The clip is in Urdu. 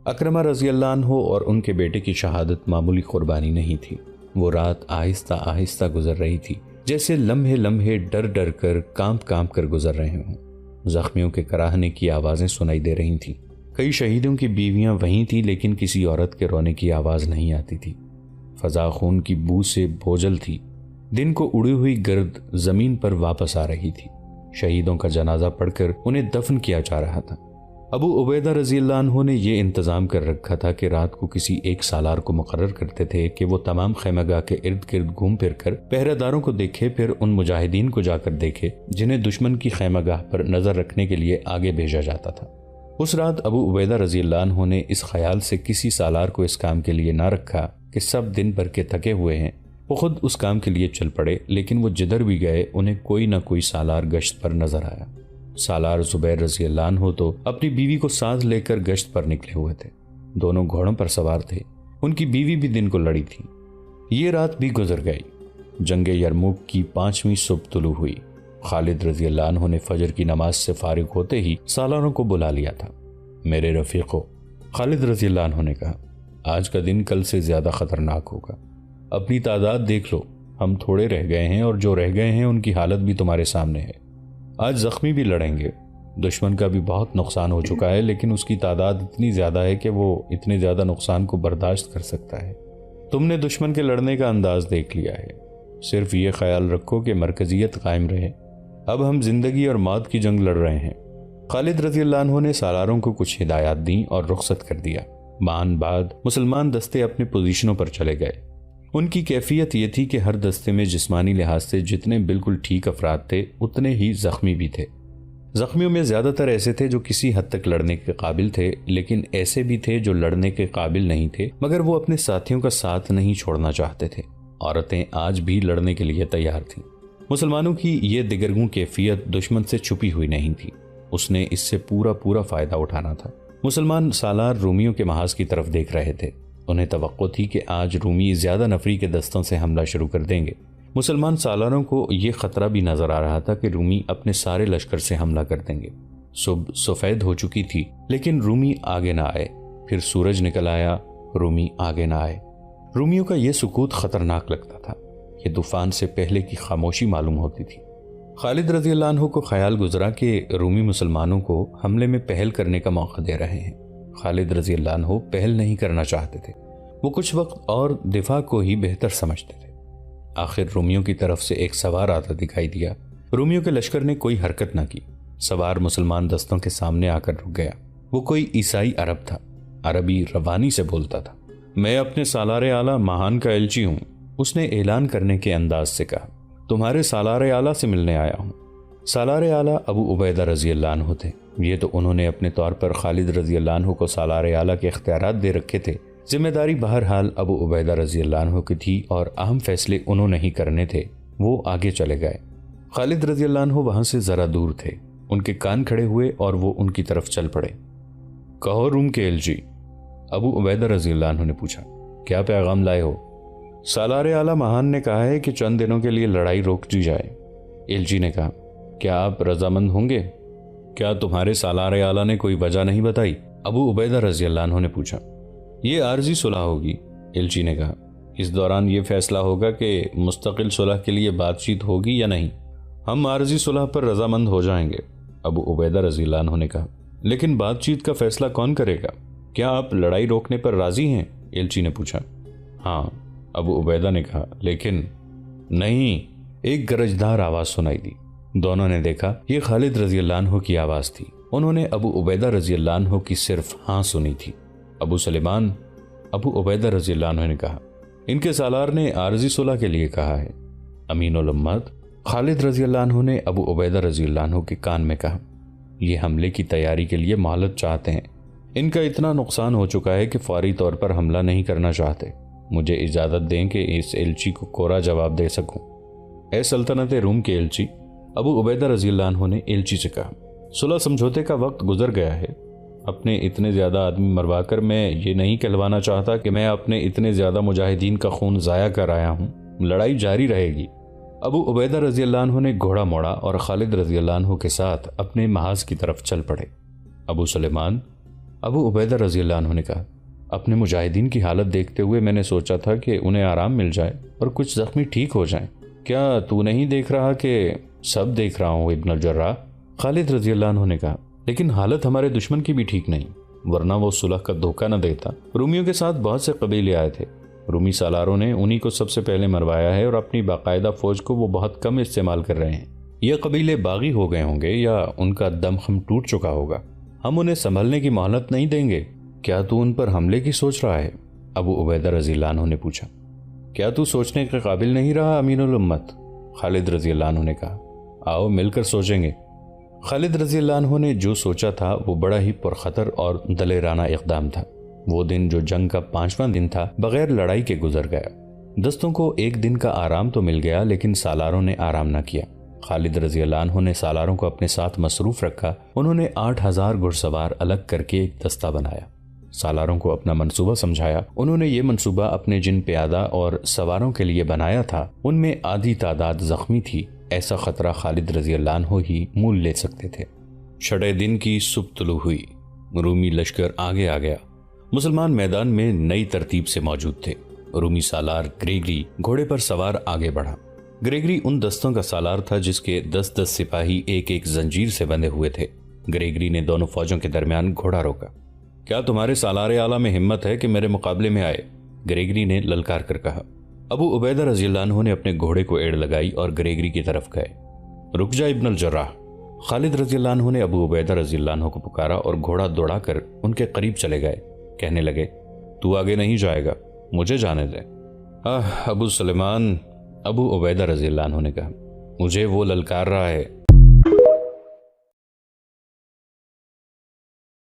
اکرمہ رضی اللہ عنہ اور ان کے بیٹے کی شہادت معمولی قربانی نہیں تھی۔ وہ رات آہستہ آہستہ گزر رہی تھی، جیسے لمحے لمحے ڈر ڈر کر کانپ کر گزر رہے ہوں۔ زخمیوں کے کراہنے کی آوازیں سنائی دے رہی تھیں۔ کئی شہیدوں کی بیویاں وہیں تھیں، لیکن کسی عورت کے رونے کی آواز نہیں آتی تھی۔ فضا خون کی بو سے بوجھل تھی۔ دن کو اڑی ہوئی گرد زمین پر واپس آ رہی تھی۔ شہیدوں کا جنازہ پڑھ کر انہیں دفن کیا جا رہا تھا۔ ابو عبیدہ رضی اللہ عنہ نے یہ انتظام کر رکھا تھا کہ رات کو کسی ایک سالار کو مقرر کرتے تھے کہ وہ تمام خیمہ گاہ کے ارد گرد گھوم پھر کر پہرہ داروں کو دیکھے، پھر ان مجاہدین کو جا کر دیکھے جنہیں دشمن کی خیمہ گاہ پر نظر رکھنے کے لیے آگے بھیجا جاتا تھا۔ اس رات ابو عبیدہ رضی اللہ عنہ نے اس خیال سے کسی سالار کو اس کام کے لیے نہ رکھا کہ سب دن بھر کے تھکے ہوئے ہیں، وہ خود اس کام کے لیے چل پڑے، لیکن وہ جدھر بھی گئے انہیں کوئی نہ کوئی سالار گشت پر نظر آیا۔ سالار زبیر رضی اللہ عنہ تو اپنی بیوی کو ساتھ لے کر گشت پر نکلے ہوئے تھے۔ دونوں گھوڑوں پر سوار تھے۔ ان کی بیوی بھی دن کو لڑی تھی۔ یہ رات بھی گزر گئی۔ جنگ یرموک کی 5ویں صبح طلوع ہوئی۔ خالد رضی اللہ عنہ نے فجر کی نماز سے فارغ ہوتے ہی سالاروں کو بلا لیا تھا۔ میرے رفیقو، خالد رضی اللہ عنہ نے کہا، آج کا دن کل سے زیادہ خطرناک ہوگا۔ اپنی تعداد دیکھ لو، ہم تھوڑے رہ گئے ہیں اور جو رہ گئے ہیں ان کی حالت بھی تمہارے سامنے ہے۔ آج زخمی بھی لڑیں گے۔ دشمن کا بھی بہت نقصان ہو چکا ہے، لیکن اس کی تعداد اتنی زیادہ ہے کہ وہ اتنے زیادہ نقصان کو برداشت کر سکتا ہے۔ تم نے دشمن کے لڑنے کا انداز دیکھ لیا ہے، صرف یہ خیال رکھو کہ مرکزیت قائم رہے۔ اب ہم زندگی اور موت کی جنگ لڑ رہے ہیں۔ خالد رضی اللہ عنہ نے سالاروں کو کچھ ہدایات دیں اور رخصت کر دیا۔ بعد مسلمان دستے اپنے پوزیشنوں پر چلے گئے۔ ان کی کیفیت یہ تھی کہ ہر دستے میں جسمانی لحاظ سے جتنے بالکل ٹھیک افراد تھے اتنے ہی زخمی بھی تھے۔ زخمیوں میں زیادہ تر ایسے تھے جو کسی حد تک لڑنے کے قابل تھے، لیکن ایسے بھی تھے جو لڑنے کے قابل نہیں تھے مگر وہ اپنے ساتھیوں کا ساتھ نہیں چھوڑنا چاہتے تھے۔ عورتیں آج بھی لڑنے کے لیے تیار تھیں۔ مسلمانوں کی یہ دگرگوں کیفیت دشمن سے چھپی ہوئی نہیں تھی، اس نے اس سے پورا فائدہ اٹھانا تھا۔ مسلمان سالار رومیوں کے محاذ کی طرف دیکھ رہے تھے۔ انہیں توقع تھی کہ آج رومی زیادہ نفری کے دستوں سے حملہ شروع کر دیں گے۔ مسلمان سالاروں کو یہ خطرہ بھی نظر آ رہا تھا کہ رومی اپنے سارے لشکر سے حملہ کر دیں گے۔ صبح سفید ہو چکی تھی، لیکن رومی آگے نہ آئے۔ پھر سورج نکل آیا، رومی آگے نہ آئے۔ رومیوں کا یہ سکوت خطرناک لگتا تھا۔ یہ طوفان سے پہلے کی خاموشی معلوم ہوتی تھی۔ خالد رضی اللہ عنہ کو خیال گزرا کہ رومی مسلمانوں کو حملے میں پہل کرنے کا موقع دے رہے ہیں۔ خالد رضی اللہ عنہ پہل نہیں کرنا چاہتے تھے، وہ کچھ وقت اور دفاع کو ہی بہتر سمجھتے تھے۔ آخر رومیوں کی طرف سے ایک سوار آتا دکھائی دیا۔ رومیوں کے لشکر نے کوئی حرکت نہ کی۔ سوار مسلمان دستوں کے سامنے آ کر رک گیا۔ وہ کوئی عیسائی عرب تھا، عربی روانی سے بولتا تھا۔ میں اپنے سالار اعلیٰ ماہان کا ایلچی ہوں، اس نے اعلان کرنے کے انداز سے کہا۔ تمہارے سالار اعلیٰ سے ملنے آیا ہوں۔ سالار اعلیٰ ابو عبیدہ رضی اللہ عنہ تھے۔ یہ تو انہوں نے اپنے طور پر خالد رضی اللہ عنہ کو سالار اعلیٰ کے اختیارات دے رکھے تھے۔ ذمہ داری بہرحال ابو عبیدہ رضی اللہ عنہ کی تھی اور اہم فیصلے انہوں نے ہی کرنے تھے۔ وہ آگے چلے گئے۔ خالد رضی اللہ عنہ وہاں سے ذرا دور تھے۔ ان کے کان کھڑے ہوئے اور وہ ان کی طرف چل پڑے۔ کہو روم کے ایلچی، ابو عبیدہ رضی اللہ عنہ نے پوچھا، کیا پیغام لائے ہو؟ سالار اعلیٰ ماہان نے کہا ہے کہ چند دنوں کے لیے لڑائی روک دی جائے۔ ایلچی نے کہا، کیا آپ رضامند ہوں گے؟ کیا تمہارے سالار اعلیٰ نے کوئی وجہ نہیں بتائی؟ ابو عبیدہ رضی اللہ عنہ نے پوچھا۔ یہ عارضی صلح ہوگی، ایلچی نے کہا۔ اس دوران یہ فیصلہ ہوگا کہ مستقل صلح کے لیے بات چیت ہوگی یا نہیں۔ ہم عارضی صلح پر رضامند ہو جائیں گے، ابو عبیدہ رضی اللہ عنہ نے کہا۔ لیکن بات چیت کا فیصلہ کون کرے گا؟ کیا آپ لڑائی روکنے پر راضی ہیں؟ ایلچی نے پوچھا۔ ہاں، ابو عبیدہ نے کہا، لیکن نہیں، ایک گرجدار آواز سنائی دی۔ دونوں نے دیکھا یہ خالد رضی اللہ عنہ کی آواز تھی۔ انہوں نے ابو عبیدہ رضی اللہ عنہ کی صرف ہاں سنی تھی۔ ابو سلیمان، ابو عبیدہ رضی اللہ عنہ نے کہا، ان کے سالار نے عارضی صلح کے لیے کہا ہے۔ امین الامت خالد رضی اللہ عنہ نے ابو عبیدہ رضی اللہ عنہ کے کان میں کہا، یہ حملے کی تیاری کے لیے مہلت چاہتے ہیں۔ ان کا اتنا نقصان ہو چکا ہے کہ فوری طور پر حملہ نہیں کرنا چاہتے۔ مجھے اجازت دیں کہ اس ایلچی کو کوڑا جواب دے سکوں۔ اے سلطنت روم کے ایلچی، ابو عبیدہ رضی اللہ عنہ نے ایلچی سے کہا، صلح سمجھوتے کا وقت گزر گیا ہے۔ اپنے اتنے زیادہ آدمی مروا کر میں یہ نہیں کہلوانا چاہتا کہ میں اپنے اتنے زیادہ مجاہدین کا خون ضائع کر آیا ہوں۔ لڑائی جاری رہے گی۔ ابو عبیدہ رضی اللہ عنہ نے گھوڑا موڑا اور خالد رضی اللہ عنہ کے ساتھ اپنے محاذ کی طرف چل پڑے۔ ابو سلیمان، ابو عبیدہ رضی اللہ عنہ نے کہا، اپنے مجاہدین کی حالت دیکھتے ہوئے میں نے سوچا تھا کہ انہیں آرام مل جائے اور کچھ زخمی ٹھیک ہو جائیں۔ کیا تو نہیں دیکھ رہا کہ سب دیکھ رہا ہوں ابن الجراح؟ خالد رضی اللہ عنہ نے کہا، لیکن حالت ہمارے دشمن کی بھی ٹھیک نہیں، ورنہ وہ صلح کا دھوکہ نہ دیتا۔ رومیوں کے ساتھ بہت سے قبیلے آئے تھے، رومی سالاروں نے انہی کو سب سے پہلے مروایا ہے اور اپنی باقاعدہ فوج کو وہ بہت کم استعمال کر رہے ہیں۔ یہ قبیلے باغی ہو گئے ہوں گے یا ان کا دم خم ٹوٹ چکا ہوگا، ہم انہیں سنبھلنے کی مہلت نہیں دیں گے۔ کیا تو ان پر حملے کی سوچ رہا ہے؟ ابو عبیدہ رضی اللہ عنہ نے پوچھا۔ کیا تو سوچنے کے قابل نہیں رہا امین الامت؟ خالد رضی اللہ عنہ نے کہا، آؤ مل کر سوچیں گے۔ خالد رضی اللہ عنہ نے جو سوچا تھا وہ بڑا ہی پرخطر اور دلیرانہ اقدام تھا۔ وہ دن جو جنگ کا 5واں دن تھا بغیر لڑائی کے گزر گیا۔ دستوں کو ایک دن کا آرام تو مل گیا لیکن سالاروں نے آرام نہ کیا۔ خالد رضی اللہ عنہ نے سالاروں کو اپنے ساتھ مصروف رکھا۔ انہوں نے 8000 گھڑ سوار الگ کر کے ایک دستہ بنایا، سالاروں کو اپنا منصوبہ سمجھایا۔ انہوں نے یہ منصوبہ اپنے جن پیادہ اور سواروں کے لیے بنایا تھا ان میں آدھی تعداد زخمی تھی۔ ایسا خطرہ خالد رضی اللہ عنہ ہی مول لے سکتے تھے۔ چھٹے دن کی صبح طلوع ہوئی، رومی لشکر آگے آ گیا۔ مسلمان میدان میں نئی ترتیب سے موجود تھے۔ رومی سالار گریگری گھوڑے پر سوار آگے بڑھا۔ گریگری ان دستوں کا سالار تھا جس کے 10 سپاہی ایک ایک زنجیر سے بندھے ہوئے تھے۔ گریگری نے دونوں فوجوں کے درمیان گھوڑا روکا۔ کیا تمہارے سالار اعلیٰ میں ہمت ہے کہ میرے مقابلے میں آئے؟ گریگری نے للکار کر کہا۔ ابو عبیدہ رضی اللہ عنہ نے اپنے گھوڑے کو ایڑ لگائی اور گریگری کی طرف گئے۔ رک جا ابن الجراح۔ خالد رضی اللہ عنہ نے ابو عبیدہ رضی اللہ عنہ کو پکارا اور گھوڑا دوڑا کر ان کے قریب چلے گئے۔ کہنے لگے، تو آگے نہیں جائے گا، مجھے جانے دے۔ ابو سلیمان، ابو عبیدہ رضی اللہ عنہ نے کہا، مجھے وہ للکار رہا ہے۔